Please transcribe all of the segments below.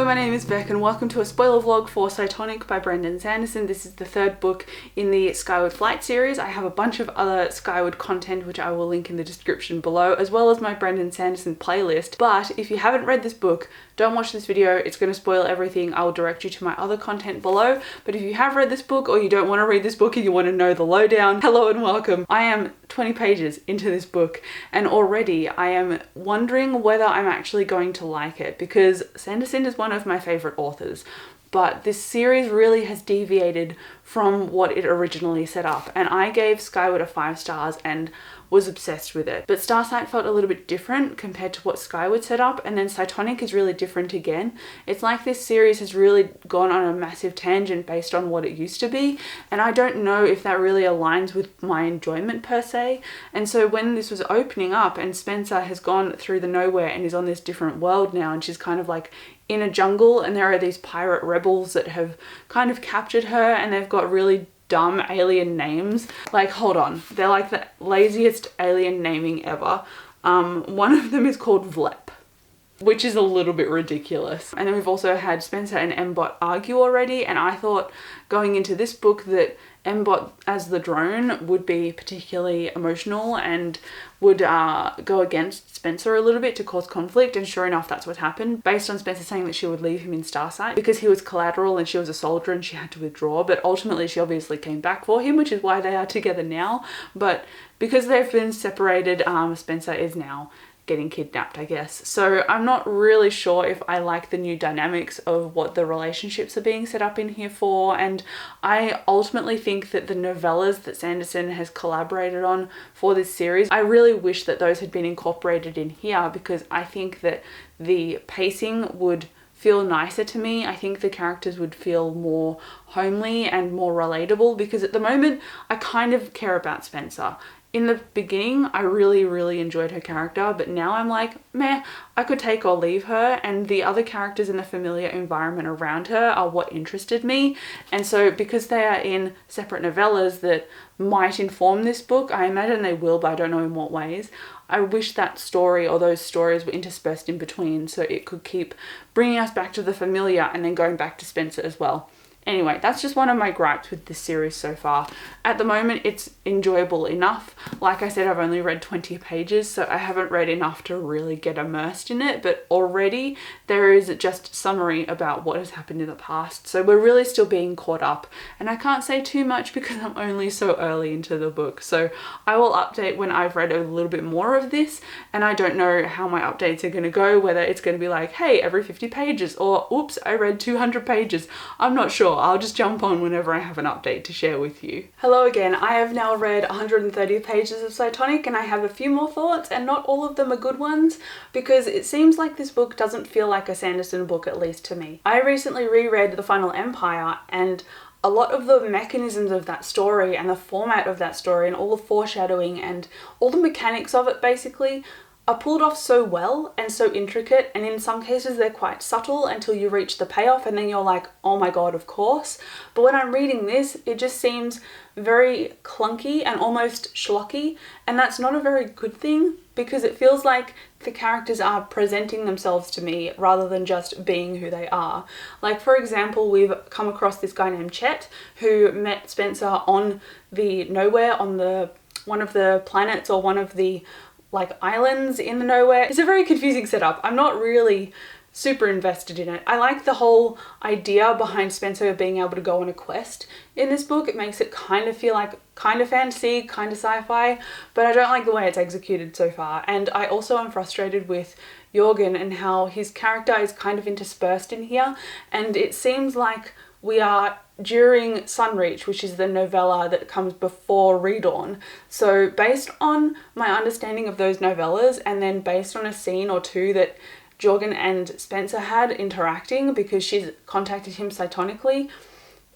my name is Beck and welcome to a spoiler vlog for Cytonic by Brandon Sanderson. This is the third book in the Skyward Flight series. I have a bunch of other Skyward content which I will link in the description below, as well as my Brandon Sanderson playlist. But if you haven't read this book, don't watch this video, it's going to spoil everything. I will direct you to my other content below. But if you have read this book or you don't want to read this book and you want to know the lowdown, hello and welcome. I am 20 pages into this book and already I am wondering whether I'm actually going to like it, because Sanderson is one of my favorite authors, but this series really has deviated from what it originally set up, and I gave Skyward a 5 stars and was obsessed with it. But Starsight felt a little bit different compared to what Skyward set up, and then Cytonic is really different again. It's like this series has really gone on a massive tangent based on what it used to be, and I don't know if that really aligns with my enjoyment per se. And so when this was opening up and Spencer has gone through the nowhere and is on this different world now, and she's kind of like in a jungle and there are these pirate rebels that have kind of captured her and they've got really dumb alien names. Like, hold on, they're like the laziest alien naming ever. One of them is called Vlep, which is a little bit ridiculous. And then we've also had Spencer and Mbot argue already, and I thought going into this book that Mbot as the drone would be particularly emotional and would go against Spencer a little bit to cause conflict, and sure enough that's what happened, based on Spencer saying that she would leave him in Starsight because he was collateral and she was a soldier and she had to withdraw. But ultimately she obviously came back for him, which is why they are together now. But because they've been separated, Spencer is now getting kidnapped, I guess. So I'm not really sure if I like the new dynamics of what the relationships are being set up in here for, and I ultimately think that the novellas that Sanderson has collaborated on for this series, I really wish that those had been incorporated in here, because I think that the pacing would feel nicer to me. I think the characters would feel more homely and more relatable, because at the moment I kind of care about Spencer. In the beginning, I really enjoyed her character, but now I'm like, meh, I could take or leave her, and the other characters in the familiar environment around her are what interested me. And so because they are in separate novellas that might inform this book, I imagine they will, but I don't know in what ways, I wish that story or those stories were interspersed in between so it could keep bringing us back to the familiar and then going back to Spencer as well. Anyway, that's just one of my gripes with this series so far. At the moment, it's enjoyable enough. Like I said, I've only read 20 pages, so I haven't read enough to really get immersed in it, but already there is just summary about what has happened in the past. So we're really still being caught up, and I can't say too much because I'm only so early into the book. So I will update when I've read a little bit more of this, and I don't know how my updates are going to go, whether it's going to be like, hey, every 50 pages, or oops, I read 200 pages. I'm not sure. I'll just jump on whenever I have an update to share with you. Hello again. I have now read 130 pages of Cytonic and I have a few more thoughts, and not all of them are good ones, because it seems like this book doesn't feel like a Sanderson book, at least to me. I recently reread The Final Empire, and a lot of the mechanisms of that story and the format of that story and all the foreshadowing and all the mechanics of it basically are pulled off so well and so intricate, and in some cases they're quite subtle until you reach the payoff and then you're like, oh my god, of course. But when I'm reading this, it just seems very clunky and almost schlocky, and that's not a very good thing, because it feels like the characters are presenting themselves to me rather than just being who they are. Like, for example, we've come across this guy named Chet who met Spencer on the nowhere, on the one of the planets or one of the like islands in the nowhere. It's a very confusing setup. I'm not really super invested in it. I like the whole idea behind Spencer being able to go on a quest in this book. It makes it kind of feel like kind of fantasy, kind of sci-fi, but I don't like the way it's executed so far. And I also am frustrated with Jorgen and how his character is kind of interspersed in here, and it seems like we are during Sunreach, which is the novella that comes before Redawn. So based on my understanding of those novellas, and then based on a scene or two that Jorgen and Spencer had interacting because she's contacted him cytonically,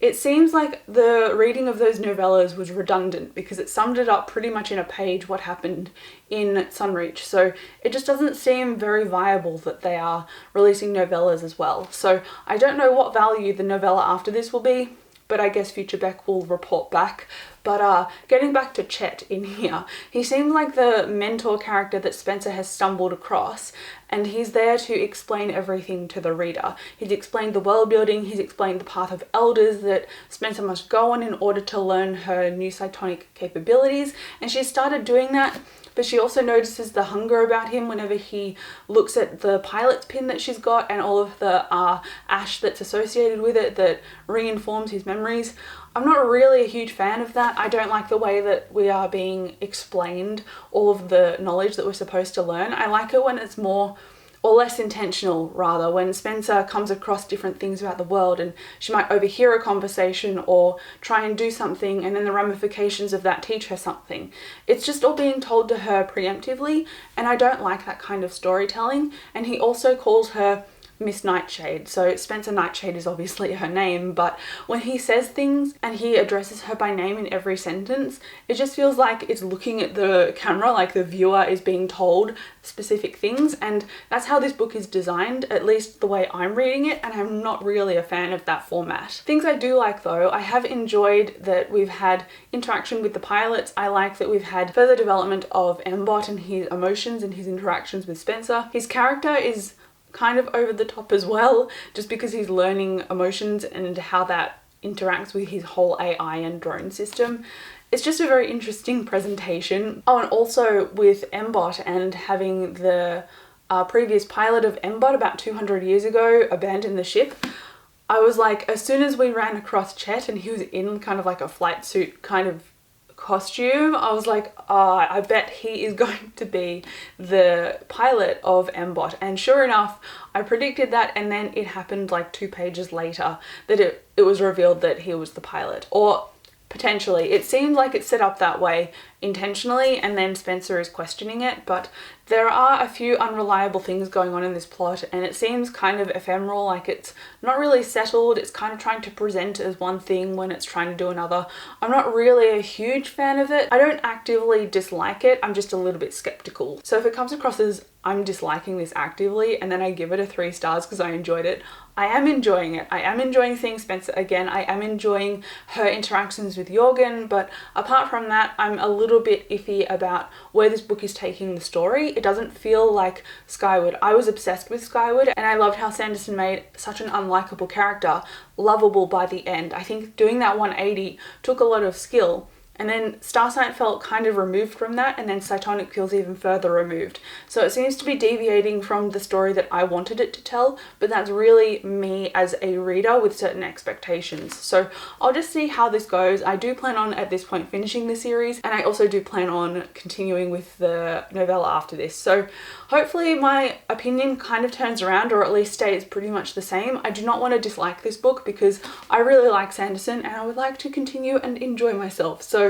it seems like the reading of those novellas was redundant because it summed it up pretty much in a page what happened in Sunreach. So it just doesn't seem very viable that they are releasing novellas as well. So I don't know what value the novella after this will be, but I guess future Beck will report back. But getting back to Chet in here, he seems like the mentor character that Spencer has stumbled across, and he's there to explain everything to the reader. He's explained the world building, he's explained the path of elders that Spencer must go on in order to learn her new Cytonic capabilities, and she's started doing that. But she also notices the hunger about him whenever he looks at the pilot's pin that she's got and all of the ash that's associated with it that reinforms his memories. I'm not really a huge fan of that. I don't like the way that we are being explained all of the knowledge that we're supposed to learn. I like it when it's more or less intentional, rather, when Spencer comes across different things about the world and she might overhear a conversation or try and do something, and then the ramifications of that teach her something. It's just all being told to her preemptively, and I don't like that kind of storytelling. And he also calls her Miss Nightshade. So Spencer Nightshade is obviously her name, but when he says things and he addresses her by name in every sentence, it just feels like it's looking at the camera, like the viewer is being told specific things, and that's how this book is designed, at least the way I'm reading it, and I'm not really a fan of that format. Things I do like though, I have enjoyed that we've had interaction with the pilots. I like that we've had further development of Mbot and his emotions and his interactions with Spencer. His character is kind of over the top as well, just because he's learning emotions and how that interacts with his whole AI and drone system. It's just a very interesting presentation. Oh, and also with Mbot and having the previous pilot of Mbot about 200 years ago abandon the ship, I was like, as soon as we ran across Chet and he was in kind of like a flight suit kind of costume, I was like, I bet he is going to be the pilot of Mbot. And sure enough, I predicted that, and then it happened like 2 pages later that it was revealed that he was the pilot. Or potentially, it seemed like it's set up that way intentionally, and then Spencer is questioning it, but there are a few unreliable things going on in this plot, and it seems kind of ephemeral, like it's not really settled. It's kind of trying to present as one thing when it's trying to do another. I'm not really a huge fan of it. I don't actively dislike it, I'm just a little bit skeptical. So if it comes across as I'm disliking this actively and then I give it a 3 stars because I enjoyed it, I am enjoying it. I am enjoying seeing Spencer again. I am enjoying her interactions with Jorgen, but apart from that, I'm a little bit iffy about where this book is taking the story. It doesn't feel like Skyward. I was obsessed with Skyward, and I loved how Sanderson made such an unlikable character lovable by the end. I think doing that 180 took a lot of skill. And then Starsight felt kind of removed from that, and then Cytonic feels even further removed. So it seems to be deviating from the story that I wanted it to tell, but that's really me as a reader with certain expectations. So I'll just see how this goes. I do plan on at this point finishing the series, and I also do plan on continuing with the novella after this. So hopefully my opinion kind of turns around, or at least stays pretty much the same. I do not want to dislike this book because I really like Sanderson and I would like to continue and enjoy myself. So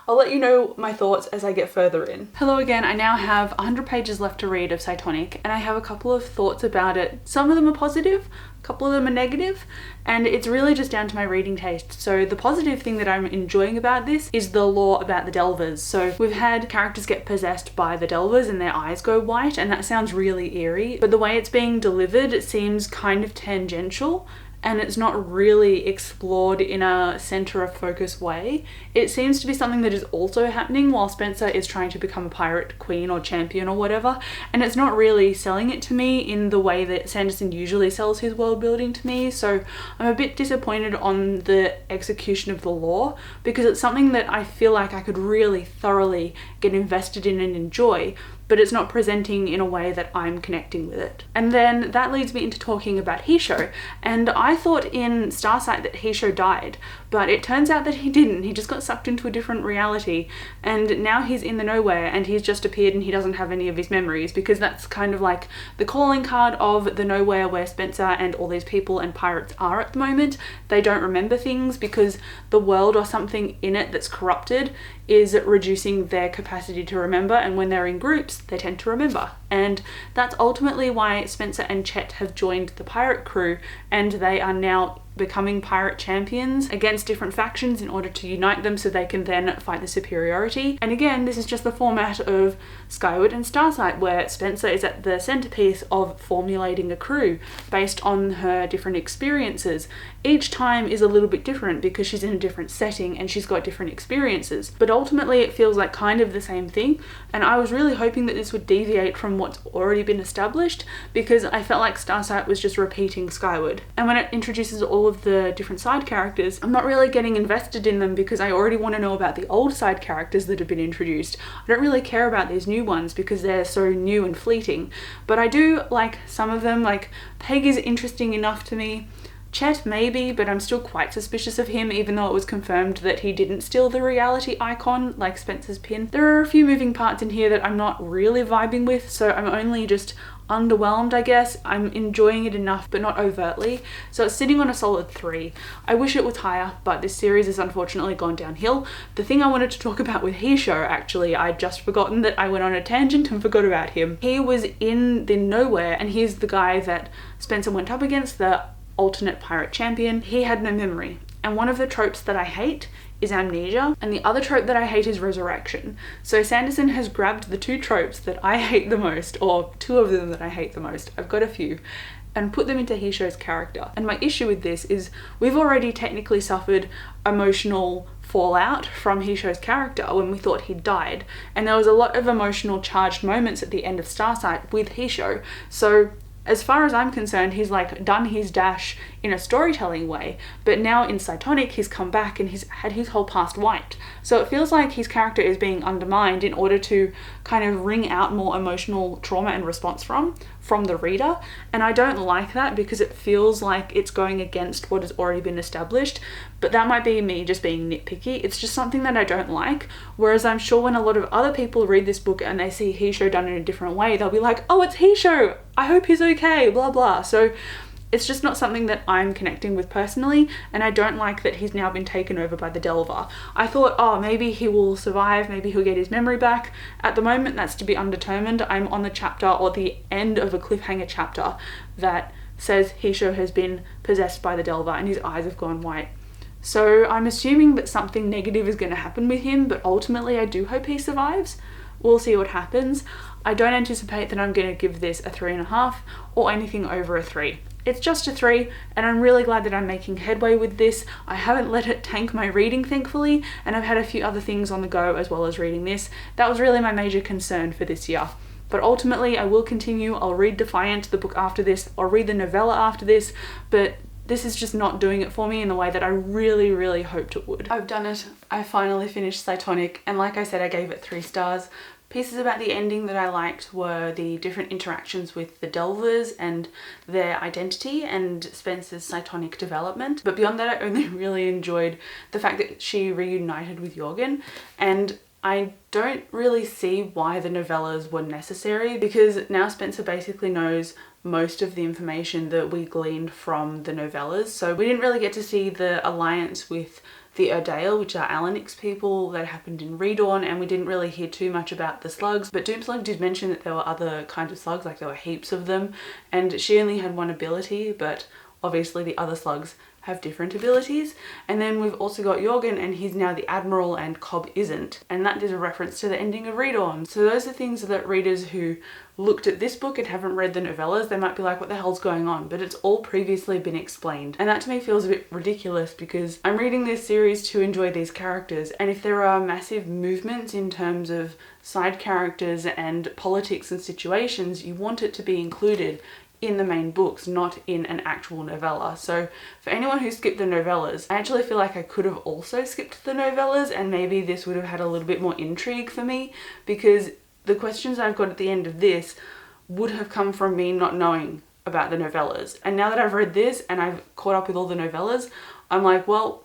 I'll let you know my thoughts as I get further in. Hello again, I now have 100 pages left to read of Cytonic, and I have a couple of thoughts about it. Some of them are positive, a couple of them are negative, and it's really just down to my reading taste. So the positive thing that I'm enjoying about this is the lore about the Delvers. So we've had characters get possessed by the Delvers and their eyes go white, and that sounds really eerie, but the way it's being delivered, it seems kind of tangential, and it's not really explored in a center of focus way. It seems to be something that is also happening while Spencer is trying to become a pirate queen or champion or whatever, and it's not really selling it to me in the way that Sanderson usually sells his world building to me. So I'm a bit disappointed on the execution of the lore, because it's something that I feel like I could really thoroughly get invested in and enjoy, but it's not presenting in a way that I'm connecting with it. And then that leads me into talking about Hisho, and I thought in Starsight that Hisho died, but it turns out that he didn't. He just got sucked into a different reality, and now he's in the nowhere, and he's just appeared and he doesn't have any of his memories, because that's kind of like the calling card of the nowhere where Spencer and all these people and pirates are at the moment. They don't remember things because the world or something in it that's corrupted is reducing their capacity to remember, and when they're in groups they tend to remember. And that's ultimately why Spencer and Chet have joined the pirate crew, and they are now becoming pirate champions against different factions in order to unite them so they can then fight the superiority. And again, this is just the format of Skyward and Starsight, where Spencer is at the centerpiece of formulating a crew based on her different experiences. Each time is a little bit different because she's in a different setting and she's got different experiences, but ultimately it feels like kind of the same thing. And I was really hoping that this would deviate from what's already been established, because I felt like Starsight was just repeating Skyward. And when it introduces all of the different side characters, I'm not really getting invested in them because I already want to know about the old side characters that have been introduced. I don't really care about these new ones because they're so new and fleeting, but I do like some of them. Like Peg is interesting enough to me. Chet maybe, but I'm still quite suspicious of him, even though it was confirmed that he didn't steal the reality icon like Spencer's pin. There are a few moving parts in here that I'm not really vibing with, so I'm only just underwhelmed, I guess. I'm enjoying it enough, but not overtly. So it's sitting on a solid 3. I wish it was higher, but this series has unfortunately gone downhill. The thing I wanted to talk about with Hisho, actually, I'd just forgotten that I went on a tangent and forgot about him. He was in the Nowhere, and he's the guy that Spencer went up against, the alternate pirate champion. He had no memory. And one of the tropes that I hate is amnesia, and the other trope that I hate is resurrection. So Sanderson has grabbed the 2 tropes that I hate the most, or 2 of them that I hate the most, I've got a few, and put them into Hisho's character. And my issue with this is we've already technically suffered emotional fallout from Hisho's character when we thought he'd died, and there was a lot of emotional charged moments at the end of Starsight with Hisho. So as far as I'm concerned, he's like done his dash in a storytelling way, but now in Cytonic he's come back and he's had his whole past wiped. So it feels like his character is being undermined in order to kind of wring out more emotional trauma and response from the reader. And I don't like that because it feels like it's going against what has already been established. But that might be me just being nitpicky. It's just something that I don't like. Whereas I'm sure when a lot of other people read this book and they see Hisho done in a different way, they'll be like, oh, it's Hisho, I hope he's okay, blah blah. So it's just not something that I'm connecting with personally, and I don't like that he's now been taken over by the Delver. I thought, oh, maybe he will survive, maybe he'll get his memory back. At the moment, that's to be undetermined. I'm on the chapter, or the end of a cliffhanger chapter, that says Hisho has been possessed by the Delver and his eyes have gone white. So I'm assuming that something negative is going to happen with him, but ultimately I do hope he survives. We'll see what happens. I don't anticipate that I'm going to give this a 3.5 or anything over a 3. It's just a 3, and I'm really glad that I'm making headway with this. I haven't let it tank my reading, thankfully, and I've had a few other things on the go as well as reading this. That was really my major concern for this year. But ultimately, I will continue. I'll read Defiant, the book after this. I'll read the novella after this, but this is just not doing it for me in the way that I really, really hoped it would. I've done it. I finally finished Cytonic, and like I said, I gave it 3 stars. Pieces about the ending that I liked were the different interactions with the Delvers and their identity and Spencer's Cytonic development. But beyond that, I only really enjoyed the fact that she reunited with Jorgen, and I don't really see why the novellas were necessary, because now Spencer basically knows most of the information that we gleaned from the novellas. So we didn't really get to see the alliance with the Erdale, which are Alanix people, that happened in Redawn, and we didn't really hear too much about the slugs. But Doomslug did mention that there were other kinds of slugs, like there were heaps of them, and she only had one ability, but obviously the other slugs have different abilities. And then we've also got Jorgen, and he's now the Admiral and Cobb isn't, and that is a reference to the ending of Redawn. So those are things that readers who looked at this book and haven't read the novellas, they might be like, what the hell's going on? But it's all previously been explained, and that to me feels a bit ridiculous, because I'm reading this series to enjoy these characters, and if there are massive movements in terms of side characters and politics and situations, you want it to be included in the main books, not in an actual novella. So for anyone who skipped the novellas, I actually feel like I could have also skipped the novellas, and maybe this would have had a little bit more intrigue for me, because the questions I've got at the end of this would have come from me not knowing about the novellas. And now that I've read this and I've caught up with all the novellas, I'm like, well,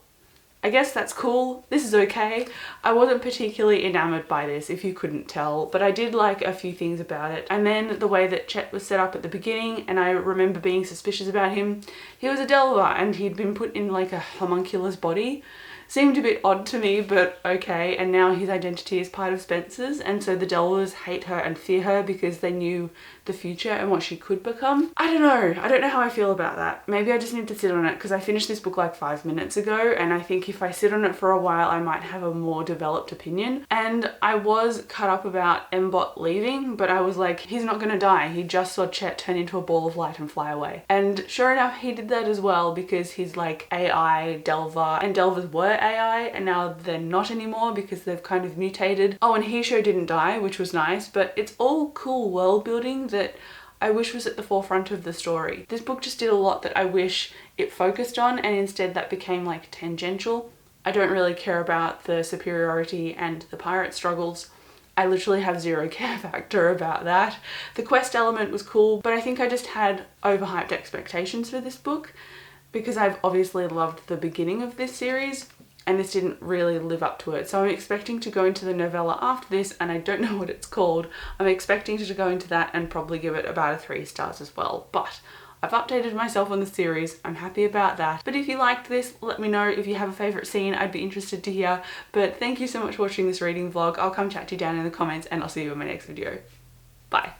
I guess that's cool. This is okay. I wasn't particularly enamored by this, if you couldn't tell, but I did like a few things about it. And then the way that Chet was set up at the beginning, and I remember being suspicious about him. He was a Delver, and he'd been put in like a homunculus body. seemed a bit odd to me, but okay. And now his identity is part of Spencer's, and so the Delvers hate her and fear her because they knew the future and what she could become. I don't know how I feel about that. Maybe I just need to sit on it because I finished this book like 5 minutes ago, and I think if I sit on it for a while I might have a more developed opinion. And I was cut up about Mbot leaving, but I was like, he's not gonna die. He just saw Chet turn into a ball of light and fly away. And sure enough, he did that as well, because he's like AI Delver, and Delvers were AI and now they're not anymore because they've kind of mutated. Oh, and Hisho didn't die, which was nice, but it's all cool world building that I wish was at the forefront of the story. This book just did a lot that I wish it focused on, and instead that became like tangential. I don't really care about the superiority and the pirate struggles. I literally have zero care factor about that. The quest element was cool, but I think I just had overhyped expectations for this book because I've obviously loved the beginning of this series, and this didn't really live up to it. So I'm expecting to go into the novella after this, and I don't know what it's called. I'm expecting to go into that and probably give it about a 3 stars as well. But I've updated myself on the series. I'm happy about that. But if you liked this, let me know. If you have a favourite scene, I'd be interested to hear. But thank you so much for watching this reading vlog. I'll come chat to you down in the comments, and I'll see you in my next video. Bye.